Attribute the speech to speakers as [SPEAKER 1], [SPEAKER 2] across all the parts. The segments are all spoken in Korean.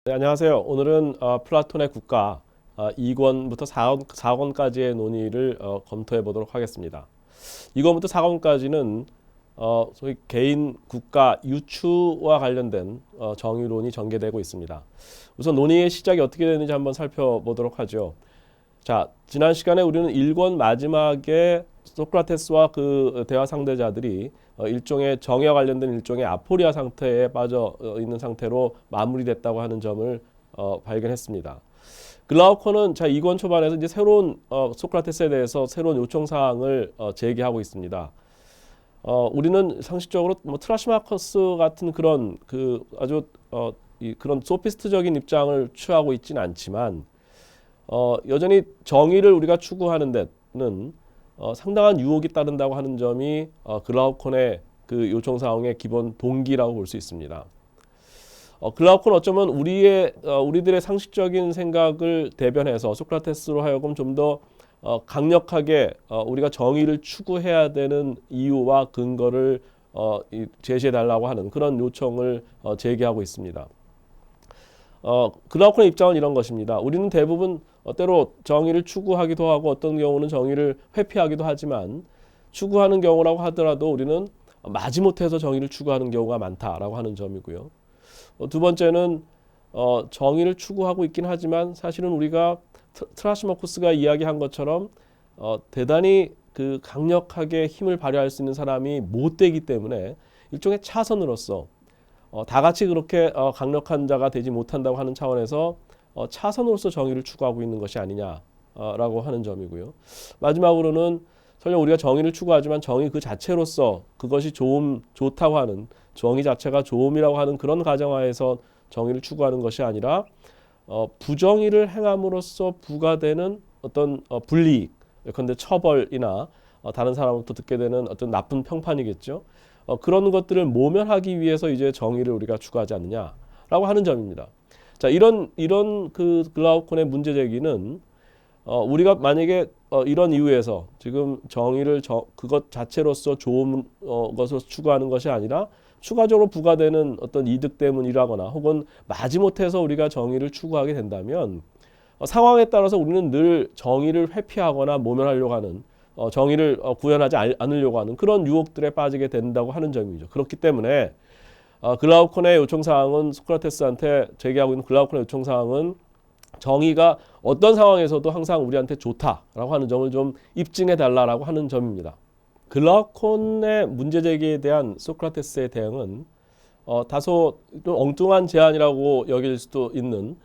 [SPEAKER 1] 네, 안녕하세요. 오늘은 플라톤의 국가 2권부터 4권까지의 논의를 검토해 보도록 하겠습니다. 2권부터 4권까지는 소위 개인 국가 유추와 관련된 정의론이 전개되고 있습니다. 우선 논의의 시작이 어떻게 되는지 한번 살펴보도록 하죠. 자, 지난 시간에 우리는 1권 마지막에 소크라테스와 그 대화 상대자들이 일종의 정의와 관련된 일종의 아포리아 상태에 빠져 있는 상태로 마무리됐다고 하는 점을 발견했습니다. 글라우코는 자 2권 초반에서 이제 새로운 소크라테스에 대해서 새로운 요청 사항을 제기하고 있습니다. 우리는 상식적으로 뭐 트라시마커스 같은 그런 그 아주 그런 소피스트적인 입장을 취하고 있지는 않지만 여전히 정의를 우리가 추구하는 데는 상당한 유혹이 따른다고 하는 점이 글라우콘의 그 요청 사항의 기본 동기라고 볼 수 있습니다. 글라우콘은 어쩌면 우리들의 상식적인 생각을 대변해서 소크라테스로 하여금 좀 더 강력하게 우리가 정의를 추구해야 되는 이유와 근거를 제시해 달라고 하는 그런 요청을 제기하고 있습니다. 글라우콘의 입장은 이런 것입니다. 우리는 대부분 때로 정의를 추구하기도 하고 어떤 경우는 정의를 회피하기도 하지만 추구하는 경우라고 하더라도 우리는 마지못해서 정의를 추구하는 경우가 많다라고 하는 점이고요. 두 번째는 정의를 추구하고 있긴 하지만 사실은 우리가 트라시모쿠스가 이야기한 것처럼 대단히 그 강력하게 힘을 발휘할 수 있는 사람이 못 되기 때문에 일종의 차선으로서 다 같이 그렇게 강력한 자가 되지 못한다고 하는 차원에서 차선으로서 정의를 추구하고 있는 것이 아니냐라고 하는 점이고요. 마지막으로는 설령 우리가 정의를 추구하지만 정의 그 자체로서 그것이 좋다고 하는 정의 자체가 좋음이라고 하는 그런 가정하에서 정의를 추구하는 것이 아니라 부정의를 행함으로써 부과되는 어떤 불이익, 예컨대 처벌이나 다른 사람으로부터 듣게 되는 어떤 나쁜 평판이겠죠. 그런 것들을 모면하기 위해서 이제 정의를 우리가 추구하지 않느냐라고 하는 점입니다. 자, 이런 그 글라우콘의 문제 제기는 우리가 만약에 이런 이유에서 지금 정의를 그것 자체로서 좋은 것으로 추구하는 것이 아니라 추가적으로 부과되는 어떤 이득 때문이라거나 혹은 마지못해서 우리가 정의를 추구하게 된다면 상황에 따라서 우리는 늘 정의를 회피하거나 모면하려고 하는 정의를 구현하지 않으려고 하는 그런 유혹들에 빠지게 된다고 하는 점이죠. 그렇기 때문에 글라우콘의 요청사항은 소크라테스한테 제기하고 있는 글라우콘의 요청사항은 정의가 어떤 상황에서도 항상 우리한테 좋다라고 하는 점을 좀 입증해 달라라고 하는 점입니다. 글라우콘의 문제 제기에 대한 소크라테스의 대응은 다소 좀 엉뚱한 제안이라고 여길 수도 있는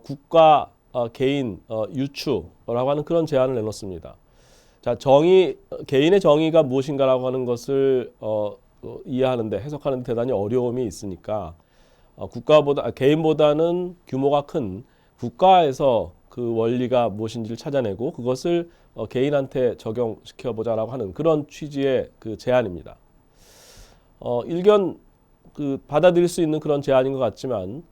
[SPEAKER 1] 국가 개인 유추라고 하는 그런 제안을 내놓습니다. 자, 개인의 정의가 무엇인가라고 하는 것을 이해하는데 해석하는 데 대단히 어려움이 있으니까 개인보다는 규모가 큰 국가에서 그 원리가 무엇인지를 찾아내고 그것을 개인한테 적용시켜 보자라고 하는 그런 취지의 그 제안입니다. 일견 그 받아들일 수 있는 그런 제안인 것 같지만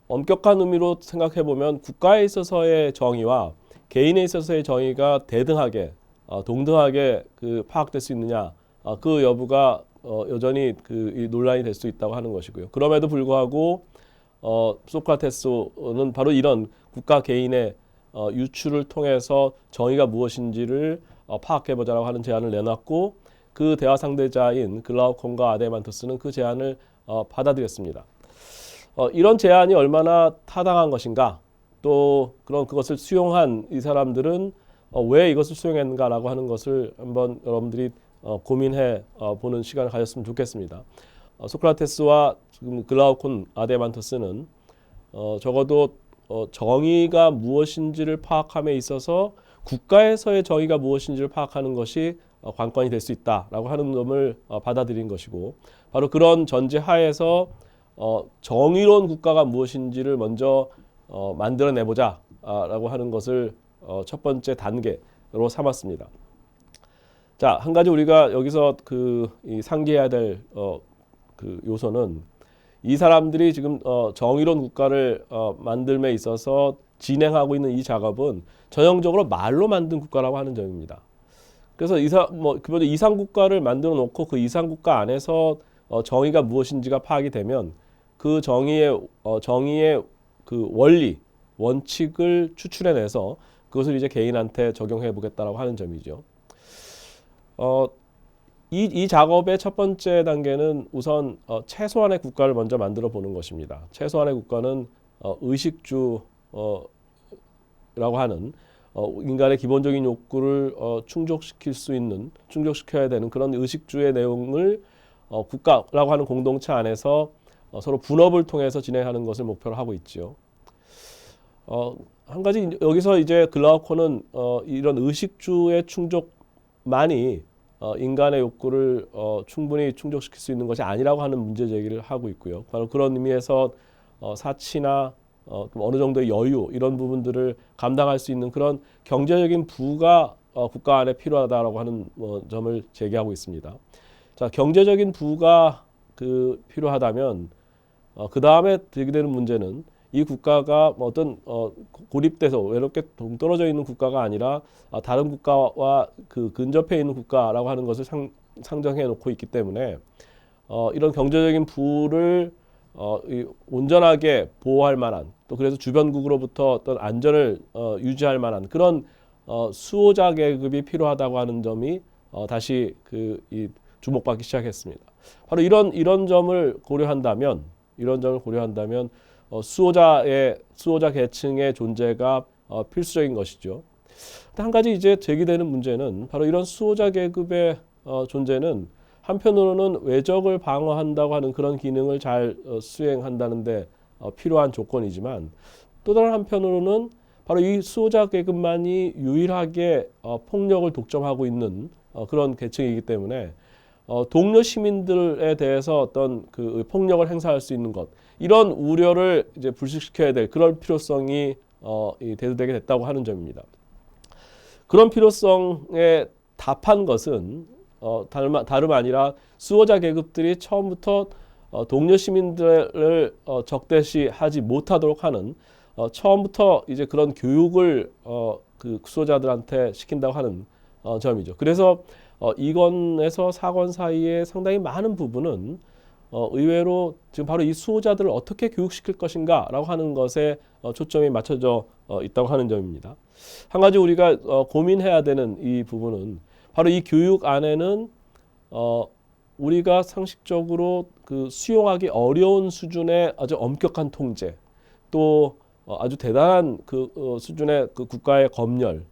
[SPEAKER 1] 엄격한 의미로 생각해 보면 국가에 있어서의 정의와 개인에 있어서의 정의가 대등하게 동등하게 그 파악될 수 있느냐 그 여부가 여전히 이 논란이 될 수 있다고 하는 것이고요. 그럼에도 불구하고 소크라테스는 바로 이런 국가 개인의 유추를 통해서 정의가 무엇인지를 파악해보자라고 하는 제안을 내놨고 그 대화 상대자인 글라우콘과 아데만토스는 그 제안을 받아들였습니다. 이런 제안이 얼마나 타당한 것인가 또 그것을 수용한 이 사람들은 왜 이것을 수용했는가라고 하는 것을 한번 여러분들이 고민해 보는 시간을 가졌으면 좋겠습니다. 소크라테스와 지금 글라우콘 아데만토스는 적어도 정의가 무엇인지를 파악함에 있어서 국가에서의 정의가 무엇인지를 파악하는 것이 관건이 될 수 있다라고 하는 점을 받아들인 것이고 바로 그런 전제 하에서 정의로운 국가가 무엇인지를 먼저 만들어내보자라고 하는 것을 첫 번째 단계로 삼았습니다. 자, 한 가지 우리가 여기서 이 상기해야 될 그 요소는 이 사람들이 지금 정의로운 국가를 만들m에 있어서 진행하고 있는 이 작업은 전형적으로 말로 만든 국가라고 하는 점입니다. 그래서 이상 국가를 만들어 놓고 그 이상 국가 안에서 정의가 무엇인지가 파악이 되면 그 정의의 그 원칙을 추출해내서 그것을 이제 개인한테 적용해 보겠다라고 하는 점이죠. 이 작업의 첫 번째 단계는 우선 최소한의 국가를 먼저 만들어 보는 것입니다. 최소한의 국가는 의식주라고 하는 인간의 기본적인 욕구를 충족시켜야 되는 그런 의식주의 내용을 국가라고 하는 공동체 안에서 서로 분업을 통해서 진행하는 것을 목표로 하고 있죠. 한 가지 여기서 이제 글라우코는 이런 의식주의 충족만이 인간의 욕구를 충분히 충족시킬 수 있는 것이 아니라고 하는 문제 제기를 하고 있고요. 바로 그런 의미에서 사치나 어느 정도의 여유 이런 부분들을 감당할 수 있는 그런 경제적인 부가 국가 안에 필요하다라고 하는 점을 제기하고 있습니다. 자, 경제적인 부가 필요하다면 그 다음에 제기되는 문제는 이 국가가 어떤 고립돼서 외롭게 동떨어져 있는 국가가 아니라 다른 국가와 근접해 있는 국가라고 하는 것을 상정해 놓고 있기 때문에 이런 경제적인 부를 온전하게 보호할 만한 또 그래서 주변국으로부터 어떤 안전을 유지할 만한 그런 수호자 계급이 필요하다고 하는 점이 다시 주목받기 시작했습니다. 바로 이런 점을 고려한다면 수호자 계층의 존재가 필수적인 것이죠. 한 가지 이제 제기되는 문제는 바로 이런 수호자 계급의 존재는 한편으로는 외적을 방어한다고 하는 그런 기능을 잘 수행한다는데 필요한 조건이지만 또 다른 한편으로는 바로 이 수호자 계급만이 유일하게 폭력을 독점하고 있는 그런 계층이기 때문에 동료 시민들에 대해서 어떤 폭력을 행사할 수 있는 것 이런 우려를 이제 불식시켜야 될 그런 필요성이 대두되게 됐다고 하는 점입니다. 그런 필요성에 답한 것은 다름 아니라 수호자 계급들이 처음부터 동료 시민들을 적대시하지 못하도록 하는 처음부터 이제 그런 교육을 수호자들한테 시킨다고 하는 점이죠. 그래서 이건에서 사건 사이에 상당히 많은 부분은 의외로 지금 바로 이 수호자들을 어떻게 교육시킬 것인가라고 하는 것에 초점이 맞춰져 있다고 하는 점입니다. 한 가지 우리가 고민해야 되는 이 부분은 바로 이 교육 안에는 우리가 상식적으로 수용하기 어려운 수준의 아주 엄격한 통제, 또 아주 대단한 수준의 국가의 검열,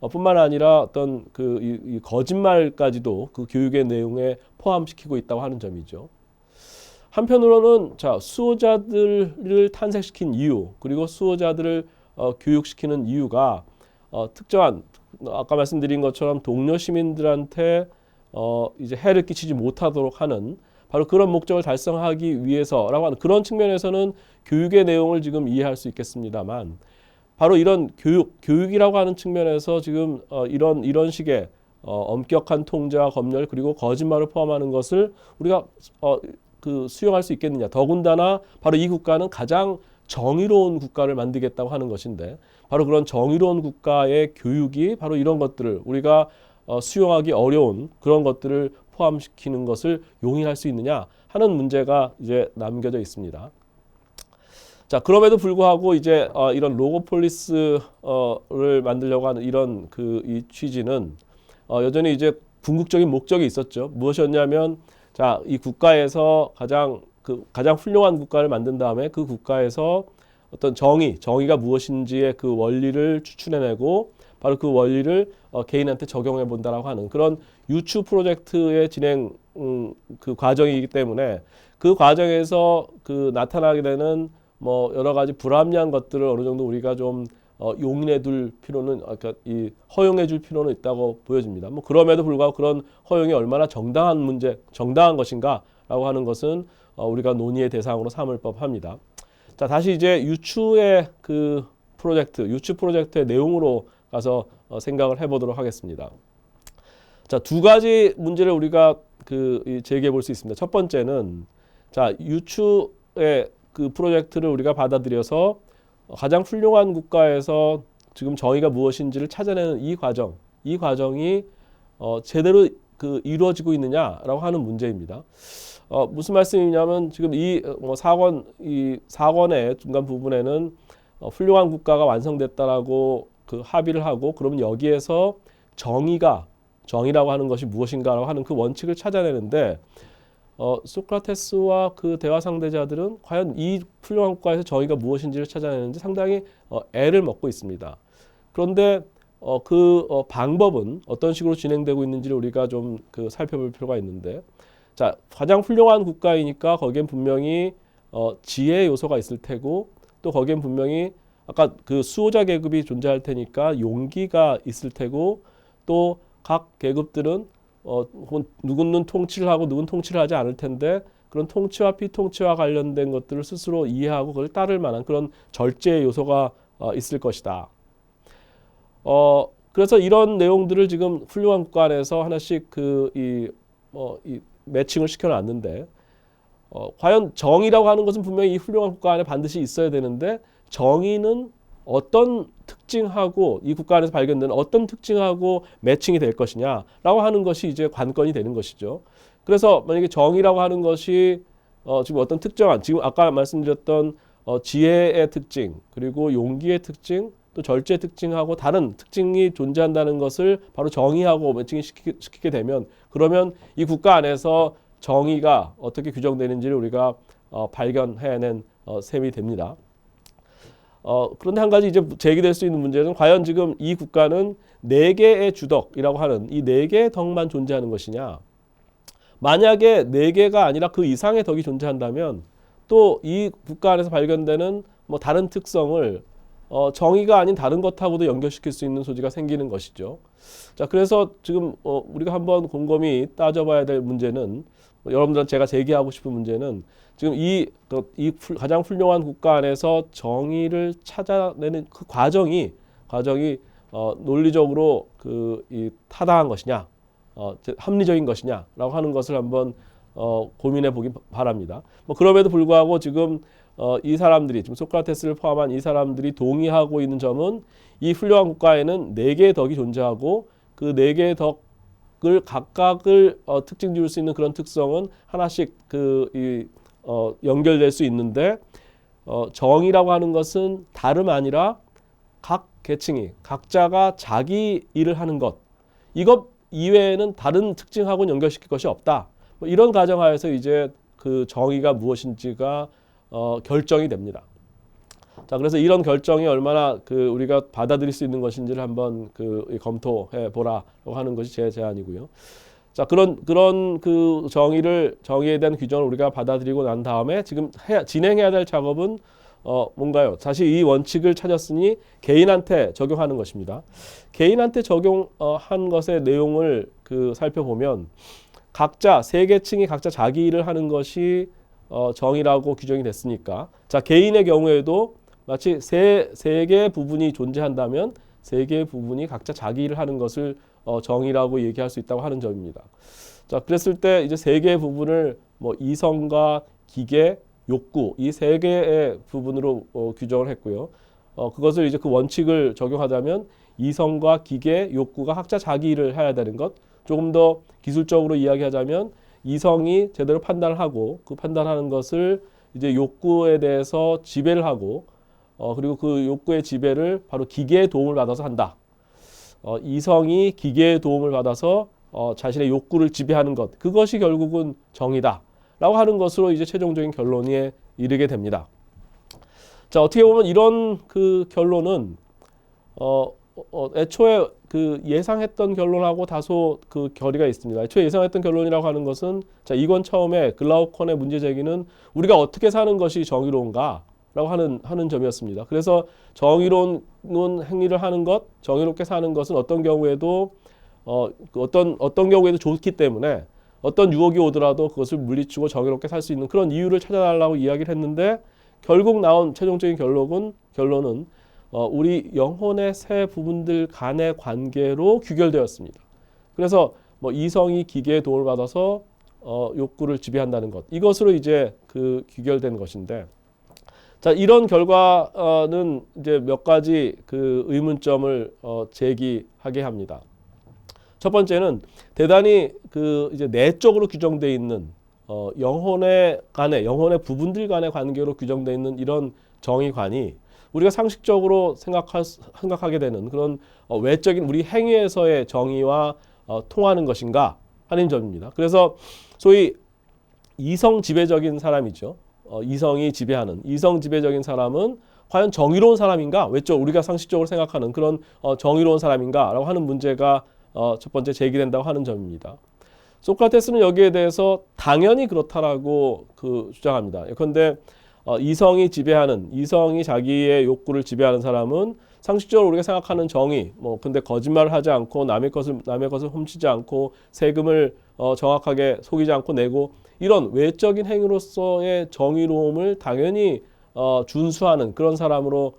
[SPEAKER 1] 뿐만 아니라 어떤 이 거짓말까지도 교육의 내용에 포함시키고 있다고 하는 점이죠. 한편으로는 수호자들을 탄생시킨 이유 그리고 수호자들을 교육시키는 이유가 특정한 아까 말씀드린 것처럼 동료 시민들한테 이제 해를 끼치지 못하도록 하는 바로 그런 목적을 달성하기 위해서라고 하는 그런 측면에서는 교육의 내용을 지금 이해할 수 있겠습니다만 바로 이런 교육이라고 하는 측면에서 지금 이런 식의 엄격한 통제와 검열 그리고 거짓말을 포함하는 것을 우리가 수용할 수 있겠느냐. 더군다나 바로 이 국가는 가장 정의로운 국가를 만들겠다고 하는 것인데 바로 그런 정의로운 국가의 교육이 바로 이런 것들을 우리가 수용하기 어려운 그런 것들을 포함시키는 것을 용인할 수 있느냐 하는 문제가 이제 남겨져 있습니다. 자, 그럼에도 불구하고 이제 이런 로고폴리스를 만들려고 하는 이런 이 취지는 여전히 이제 궁극적인 목적이 있었죠. 무엇이었냐면 이 국가에서 가장 훌륭한 국가를 만든 다음에 그 국가에서 어떤 정의가 무엇인지의 그 원리를 추출해내고 바로 그 원리를 개인한테 적용해 본다라고 하는 그런 유추 프로젝트의 진행 과정이기 때문에 그 과정에서 나타나게 되는 여러 가지 불합리한 것들을 어느 정도 우리가 좀 용인해둘 필요는 허용해줄 필요는 있다고 보여집니다. 그럼에도 불구하고 그런 허용이 얼마나 정당한 것인가라고 하는 것은 우리가 논의의 대상으로 삼을 법합니다. 자, 다시 이제 유추 프로젝트의 내용으로 가서 생각을 해보도록 하겠습니다. 자, 두 가지 문제를 우리가 제기해 볼 수 있습니다. 첫 번째는 유추의 프로젝트를 우리가 받아들여서 가장 훌륭한 국가에서 지금 정의가 무엇인지를 찾아내는 이 과정이 제대로 이루어지고 있느냐라고 하는 문제입니다. 무슨 말씀이냐면 지금 이 사권의 중간 부분에는 훌륭한 국가가 완성됐다라고 그 합의를 하고 그러면 여기에서 정의라고 하는 것이 무엇인가라고 하는 그 원칙을 찾아내는데 소크라테스와 그 대화 상대자들은 과연 이 훌륭한 국가에서 정의가 무엇인지를 찾아내는지 상당히 애를 먹고 있습니다. 그런데 방법은 어떤 식으로 진행되고 있는지를 우리가 좀 살펴볼 필요가 있는데, 자, 가장 훌륭한 국가이니까 거기엔 분명히 지혜 요소가 있을 테고, 또 거기엔 분명히 아까 그 수호자 계급이 존재할 테니까 용기가 있을 테고, 또 각 계급들은 누구는 통치를 하고 누구는 통치를 하지 않을 텐데 그런 통치와 피통치와 관련된 것들을 스스로 이해하고 그걸 따를 만한 그런 절제 요소가 있을 것이다. 그래서 이런 내용들을 지금 훌륭한 국가 안에서 하나씩 이 매칭을 시켜놨는데, 과연 정의라고 하는 것은 분명히 이 훌륭한 국가 안에 반드시 있어야 되는데 정의는 어떤 특징하고 이 국가 안에서 발견되는 어떤 특징하고 매칭이 될 것이냐라고 하는 것이 이제 관건이 되는 것이죠. 그래서 만약에 정의라고 하는 것이 지금 어떤 특정한 지금 아까 말씀드렸던 지혜의 특징 그리고 용기의 특징 또 절제의 특징하고 다른 특징이 존재한다는 것을 바로 정의하고 매칭 시키게 되면 그러면 이 국가 안에서 정의가 어떻게 규정되는지를 우리가 발견해낸 셈이 됩니다. 그런데 한 가지 이제 제기될 수 있는 문제는 과연 지금 이 국가는 네 개의 주덕이라고 하는 이 네 개의 덕만 존재하는 것이냐? 만약에 네 개가 아니라 그 이상의 덕이 존재한다면 또 이 국가 안에서 발견되는 다른 특성을 정의가 아닌 다른 것하고도 연결시킬 수 있는 소지가 생기는 것이죠. 자, 그래서 지금 우리가 한번 곰곰이 따져봐야 될 문제는 여러분들한테 제가 제기하고 싶은 문제는 지금 이 가장 훌륭한 국가 안에서 정의를 찾아내는 그 과정이 논리적으로 이 타당한 것이냐, 합리적인 것이냐라고 하는 것을 한번 고민해 보기 바랍니다. 그럼에도 불구하고 지금 이 사람들이 지금 소크라테스를 포함한 이 사람들이 동의하고 있는 점은 이 훌륭한 국가에는 네 개의 덕이 존재하고 그 네 개의 덕을 각각을 특징 지을 수 있는 그런 특성은 하나씩 연결될 수 있는데 정의라고 하는 것은 다름 아니라 각 계층이 각자가 자기 일을 하는 것 이것 이외에는 다른 특징하고는 연결시킬 것이 없다. 이런 가정하에서 이제 그 정의가 무엇인지가 결정이 됩니다. 자, 그래서 이런 결정이 얼마나 우리가 받아들일 수 있는 것인지를 한번 검토해 보라고 하는 것이 제 제안이고요. 자, 그런 그 정의에 대한 규정을 우리가 받아들이고 난 다음에 지금 진행해야 될 작업은 뭔가요? 다시 이 원칙을 찾았으니 개인한테 적용하는 것입니다. 개인한테 적용한 것의 내용을 살펴보면 각자 세 계층이 각자 자기 일을 하는 것이 정의라고 규정이 됐으니까 자, 개인의 경우에도 마치 세 개의 부분이 존재한다면 세 개의 부분이 각자 자기 일을 하는 것을 정의라고 얘기할 수 있다고 하는 점입니다. 자, 그랬을 때 이제 세 개의 부분을 이성과 기계, 욕구 이 세 개의 부분으로 규정을 했고요. 그것을 이제 그 원칙을 적용하자면 이성과 기계, 욕구가 각자 자기 일을 해야 되는 것. 조금 더 기술적으로 이야기하자면 이성이 제대로 판단을 하고 그 판단하는 것을 이제 욕구에 대해서 지배를 하고 그리고 그 욕구의 지배를 바로 기계의 도움을 받아서 한다. 이성이 기계의 도움을 받아서 자신의 욕구를 지배하는 것 그것이 결국은 정의다 라고 하는 것으로 이제 최종적인 결론에 이르게 됩니다. 자, 어떻게 보면 이런 결론은 애초에 예상했던 결론하고 다소 결의가 있습니다. 애초에 예상했던 결론이라고 하는 것은 자, 이건 처음에 글라우컨의 문제 제기는 우리가 어떻게 사는 것이 정의로운가 라고 하는 점이었습니다. 그래서 정의로운 행위를 하는 것, 정의롭게 사는 것은 어떤 경우에도 어떤 경우에도 좋기 때문에 어떤 유혹이 오더라도 그것을 물리치고 정의롭게 살 수 있는 그런 이유를 찾아달라고 이야기를 했는데 결국 나온 최종적인 결론은 우리 영혼의 세 부분들 간의 관계로 규결되었습니다. 그래서 이성이 기계의 도움을 받아서 욕구를 지배한다는 것 이것으로 이제 규결된 것인데 자, 이런 결과는 이제 몇 가지 의문점을 제기하게 합니다. 첫 번째는 대단히 이제 내적으로 규정되어 있는 영혼의 부분들 간의 관계로 규정되어 있는 이런 정의관이 우리가 상식적으로 생각하게 되는 그런 외적인 우리 행위에서의 정의와 통하는 것인가 하는 점입니다. 그래서 소위 이성 지배적인 사람이죠. 이성이 지배하는 이성 지배적인 사람은 과연 정의로운 사람인가? 외적 우리가 상식적으로 생각하는 그런 정의로운 사람인가라고 하는 문제가 첫 번째 제기된다고 하는 점입니다. 소크라테스는 여기에 대해서 당연히 그렇다라고 주장합니다. 예컨대 이성이 자기의 욕구를 지배하는 사람은 상식적으로 우리가 생각하는 정의, 근데 거짓말을 하지 않고 남의 것을 훔치지 않고 세금을 정확하게 속이지 않고 내고 이런 외적인 행위로서의 정의로움을 당연히 준수하는 그런 사람으로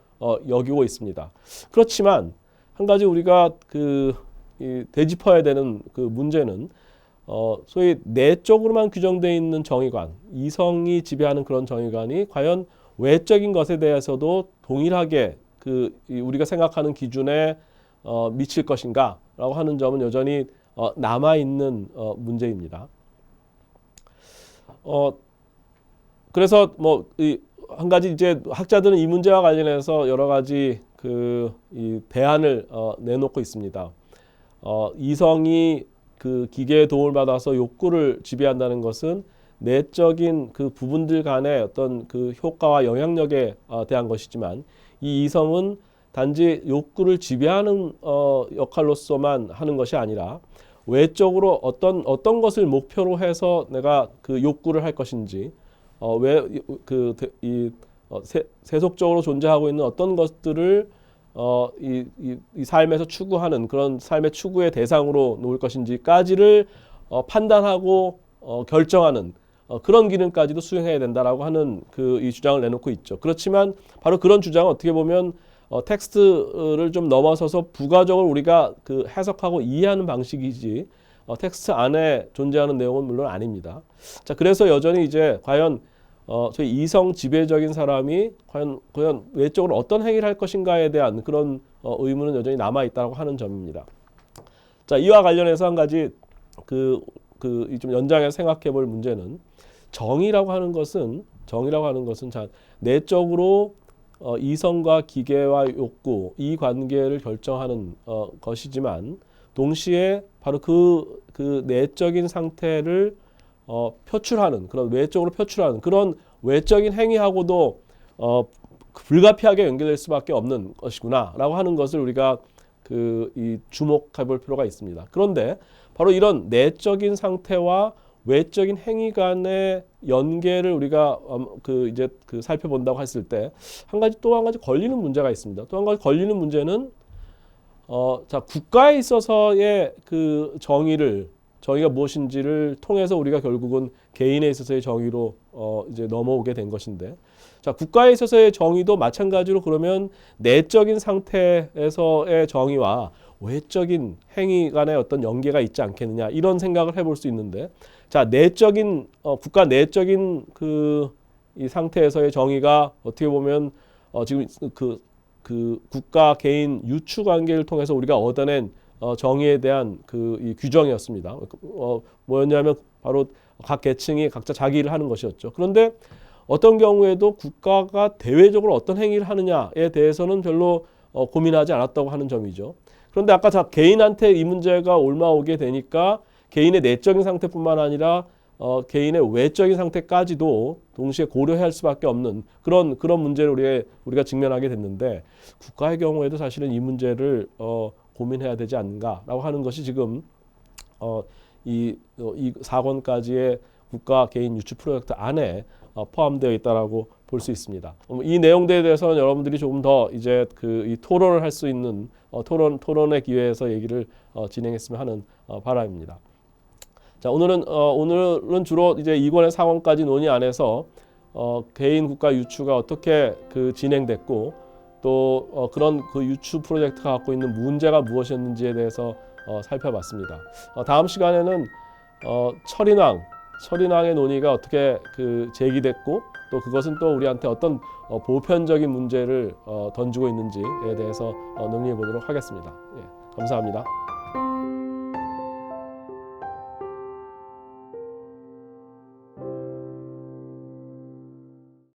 [SPEAKER 1] 여기고 있습니다. 그렇지만 한 가지 우리가 되짚어야 되는 문제는 소위 내적으로만 규정되어 있는 정의관, 이성이 지배하는 그런 정의관이 과연 외적인 것에 대해서도 동일하게 우리가 생각하는 기준에 미칠 것인가라고 하는 점은 여전히 남아 있는 문제입니다. 그래서 한 가지 이제 학자들은 이 문제와 관련해서 여러 가지 이 대안을 내놓고 있습니다. 이성이 기계의 도움을 받아서 욕구를 지배한다는 것은 내적인 부분들 간의 어떤 효과와 영향력에 대한 것이지만 이 이성은 단지 욕구를 지배하는 역할로서만 하는 것이 아니라 외적으로 어떤 것을 목표로 해서 내가 욕구를 할 것인지 세속적으로 존재하고 있는 어떤 것들을 이 삶에서 추구하는 그런 삶의 추구의 대상으로 놓을 것인지까지를 판단하고 결정하는 그런 기능까지도 수행해야 된다라고 하는 이 주장을 내놓고 있죠. 그렇지만 바로 그런 주장은 어떻게 보면 텍스트를 좀 넘어서서 부가적으로 우리가 해석하고 이해하는 방식이지 텍스트 안에 존재하는 내용은 물론 아닙니다. 자, 그래서 여전히 이제 과연 저희 이성 지배적인 사람이 과연 외적으로 어떤 행위를 할 것인가에 대한 그런 의문은 여전히 남아 있다고 하는 점입니다. 자, 이와 관련해서 한 가지 좀 연장해서 생각해 볼 문제는 정의라고 하는 것은 자, 내적으로 이성과 기계와 욕구 이 관계를 결정하는 것이지만 동시에 바로 그 내적인 상태를 표출하는 외적으로 표출하는 그런 외적인 행위하고도 불가피하게 연결될 수밖에 없는 것이구나라고 하는 것을 우리가 주목해 볼 필요가 있습니다. 그런데 바로 이런 내적인 상태와 외적인 행위 간의 연계를 우리가 이제 살펴본다고 했을 때 또 한 가지 걸리는 문제가 있습니다. 또 한 가지 걸리는 문제는 자, 국가에 있어서의 정의가 무엇인지를 통해서 우리가 결국은 개인에 있어서의 정의로 이제 넘어오게 된 것인데, 자, 국가에 있어서의 정의도 마찬가지로 그러면 내적인 상태에서의 정의와 외적인 행위 간의 어떤 연계가 있지 않겠느냐 이런 생각을 해볼 수 있는데, 자, 내적인 국가 내적인 이 상태에서의 정의가 어떻게 보면 지금 국가 개인 유추 관계를 통해서 우리가 얻어낸 정의에 대한 이 규정이었습니다. 뭐였냐면 바로 각 계층이 각자 자기 일을 하는 것이었죠. 그런데 어떤 경우에도 국가가 대외적으로 어떤 행위를 하느냐에 대해서는 별로 고민하지 않았다고 하는 점이죠. 그런데 아까 개인한테 이 문제가 옮아오게 되니까 개인의 내적인 상태뿐만 아니라 개인의 외적인 상태까지도 동시에 고려해야 할 수밖에 없는 그런 문제를 우리가 직면하게 됐는데, 국가의 경우에도 사실은 이 문제를 고민해야 되지 않는가라고 하는 것이 지금 이 4권까지의 국가 개인 유추 프로젝트 안에 포함되어 있다라고 볼 수 있습니다. 이 내용들에 대해서는 여러분들이 조금 더 이제 이 토론을 할 수 있는 토론의 기회에서 얘기를 진행했으면 하는 바람입니다. 자, 오늘은 주로 이제 2권의 4권까지 논의 안에서 개인 국가 유추가 어떻게 진행됐고 또 그런 유추 프로젝트가 갖고 있는 문제가 무엇이었는지에 대해서 살펴봤습니다. 다음 시간에는 철인왕의 논의가 어떻게 제기됐고 또 그것은 또 우리한테 어떤 보편적인 문제를 던지고 있는지에 대해서 논의해 보도록 하겠습니다. 예, 감사합니다.